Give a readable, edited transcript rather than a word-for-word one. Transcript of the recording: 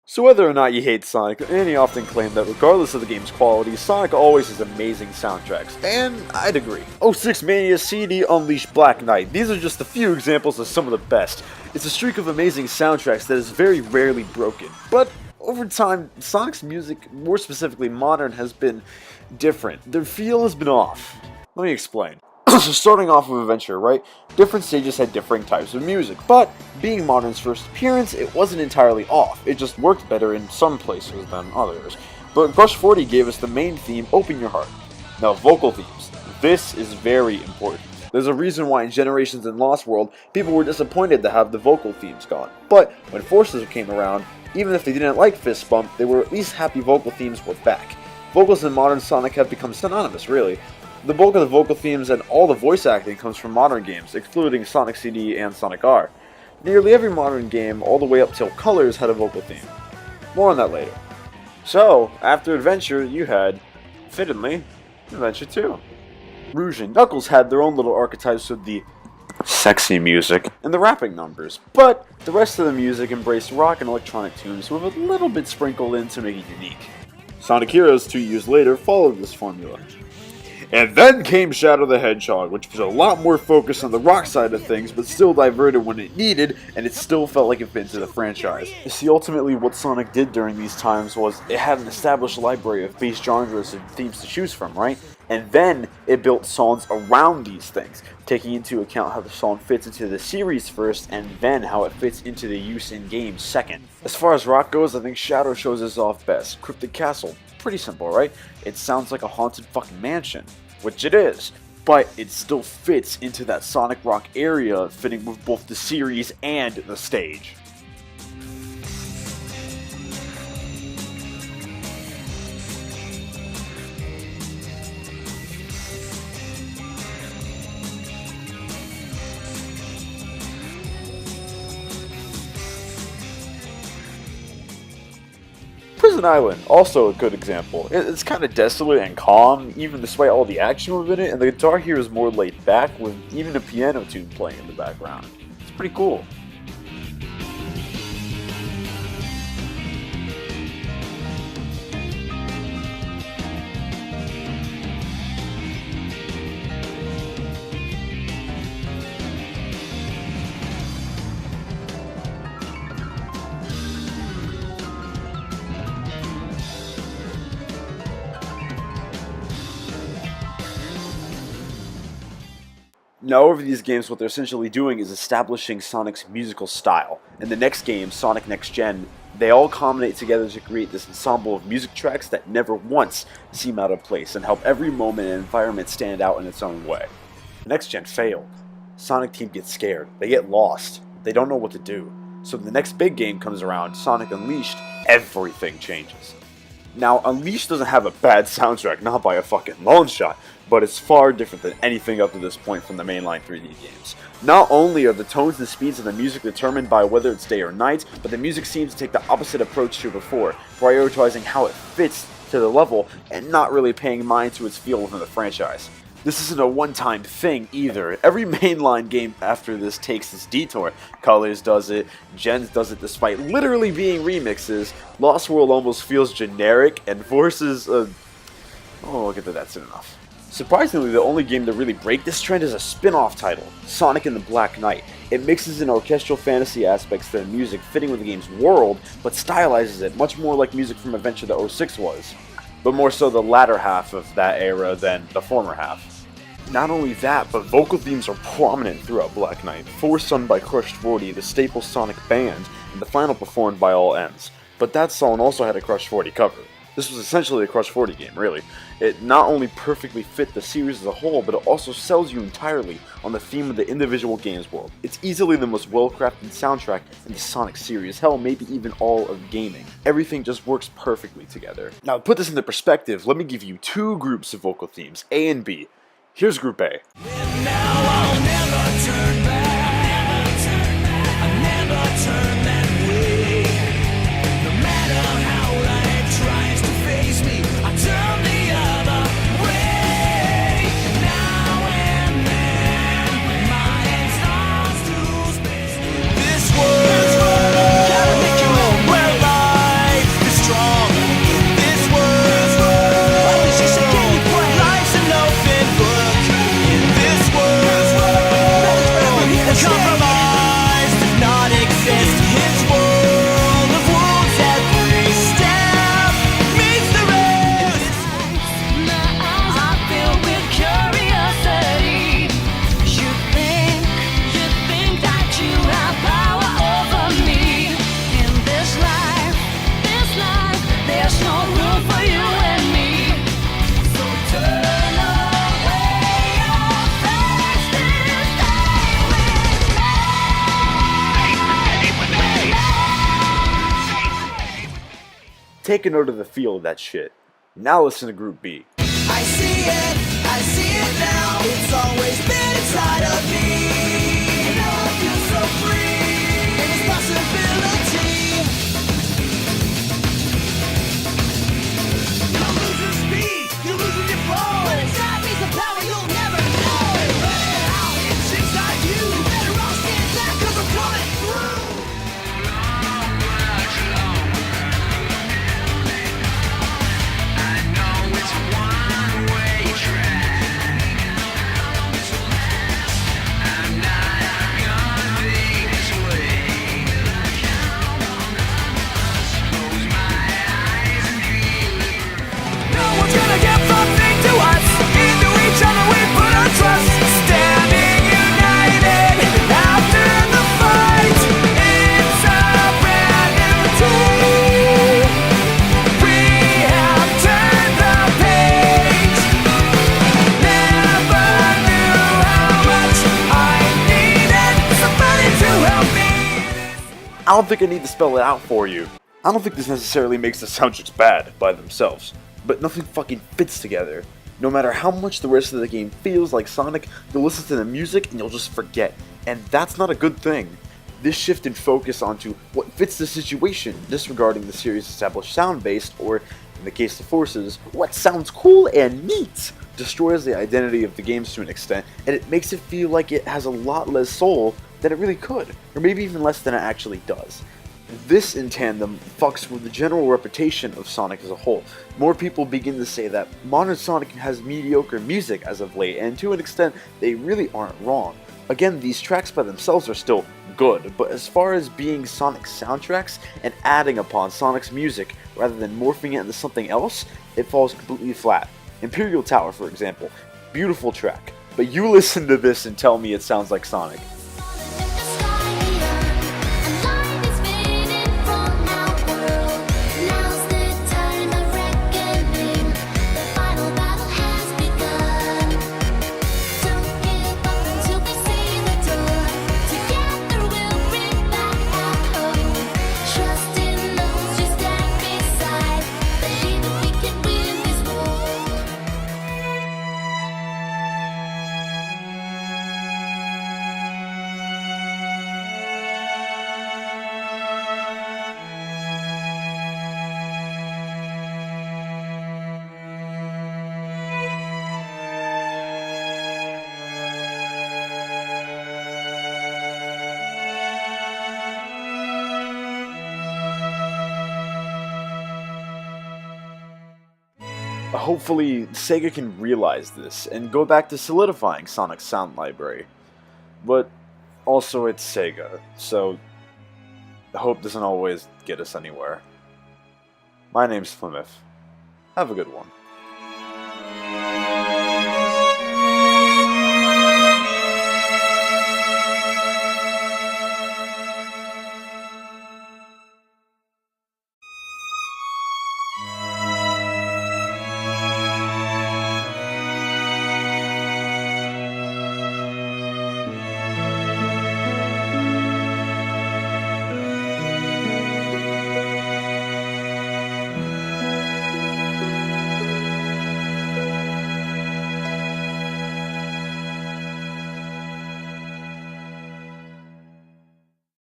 So whether or not you hate Sonic, many often claim that regardless of the game's quality, Sonic always has amazing soundtracks, and I'd agree. 06 Mania CD Unleashed Black Knight, these are just a few examples of some of the best. It's a streak of amazing soundtracks that is very rarely broken, but over time, Sonic's music, more specifically modern, has been different. Their feel has been off. Let me explain. So starting off with Adventure, right? Different stages had differing types of music, but being Modern's first appearance, it wasn't entirely off. It just worked better in some places than others. But Crush 40 gave us the main theme, Open Your Heart. Now, vocal themes. This is very important. There's a reason why in Generations and Lost World, people were disappointed to have the vocal themes gone. But when Forces came around, even if they didn't like Fist Bump, they were at least happy vocal themes were back. Vocals in modern Sonic have become synonymous, really. The bulk of the vocal themes and all the voice acting comes from modern games, excluding Sonic CD and Sonic R. Nearly every modern game, all the way up till Colors, had a vocal theme. More on that later. So, after Adventure, you had, fittingly, Adventure 2. Rouge and Knuckles had their own little archetypes with the sexy music and the rapping numbers, but the rest of the music embraced rock and electronic tunes with a little bit sprinkled in to make it unique. Sonic Heroes 2 years later followed this formula. And then came Shadow the Hedgehog, which was a lot more focused on the rock side of things, but still diverted when it needed, and it still felt like it fit into the franchise. You see, ultimately what Sonic did during these times was it had an established library of base genres and themes to choose from, right? And then it built songs around these things, taking into account how the song fits into the series first, and then how it fits into the use in game second. As far as rock goes, I think Shadow shows us off best. Cryptic Castle. Pretty simple, right? It sounds like a haunted fucking mansion, which it is, but it still fits into that Sonic Rock area, fitting with both the series and the stage. Prison Island, also a good example. It's kind of desolate and calm, even despite all the action within it, and the guitar here is more laid back, with even a piano tune playing in the background. It's pretty cool. Now over these games, what they're essentially doing is establishing Sonic's musical style. In the next game, Sonic Next Gen, they all culminate together to create this ensemble of music tracks that never once seem out of place and help every moment and environment stand out in its own way. Next Gen failed. Sonic Team gets scared, they get lost, they don't know what to do. So the next big game comes around, Sonic Unleashed, everything changes. Now, Unleashed doesn't have a bad soundtrack, not by a fucking long shot, but it's far different than anything up to this point from the mainline 3D games. Not only are the tones and speeds of the music determined by whether it's day or night, but the music seems to take the opposite approach to before, prioritizing how it fits to the level and not really paying mind to its feel within the franchise. This isn't a one-time thing either. Every mainline game after this takes this detour. Colors does it, Gens does it despite literally being remixes, Lost World almost feels generic, and Forces, oh, we'll get to that soon enough. Surprisingly, the only game to really break this trend is a spin-off title, Sonic and the Black Knight. It mixes in orchestral fantasy aspects to the music fitting with the game's world, but stylizes it much more like music from Adventure the 06 was, but more so the latter half of that era than the former half. Not only that, but vocal themes are prominent throughout Black Knight, first sung by Crushed 40, the staple Sonic band, and the final performed by All Ends. But that song also had a Crushed 40 cover. This was essentially a Crushed 40 game, really. It not only perfectly fit the series as a whole, but it also sells you entirely on the theme of the individual game's world. It's easily the most well-crafted soundtrack in the Sonic series, hell, maybe even all of gaming. Everything just works perfectly together. Now, to put this into perspective, let me give you two groups of vocal themes, A and B. Here's Group A. Take a note of the feel of that shit. Now listen to Group B. I see it now. It's always been inside of me. And now I feel so free. And it's possibility. You're losing speed. You're losing your flow. When it's that piece of power, you'll never know. Let it out. It's inside you. You better all stand back, 'cause I'm coming through. I don't think I need to spell it out for you. I don't think this necessarily makes the soundtracks bad by themselves, but nothing fucking fits together. No matter how much the rest of the game feels like Sonic, you'll listen to the music and you'll just forget, and that's not a good thing. This shift in focus onto what fits the situation, disregarding the series' established sound base, or, in the case of Forces, what sounds cool and neat, destroys the identity of the games to an extent, and it makes it feel like it has a lot less soul than it really could, or maybe even less than it actually does. This, in tandem, fucks with the general reputation of Sonic as a whole. More people begin to say that modern Sonic has mediocre music as of late, and to an extent, they really aren't wrong. Again, these tracks by themselves are still good, but as far as being Sonic soundtracks and adding upon Sonic's music rather than morphing it into something else, it falls completely flat. Imperial Tower, for example, beautiful track, but you listen to this and tell me it sounds like Sonic. Hopefully, Sega can realize this and go back to solidifying Sonic's sound library. But also, it's Sega, so hope doesn't always get us anywhere. My name's Plymouth. Have a good one.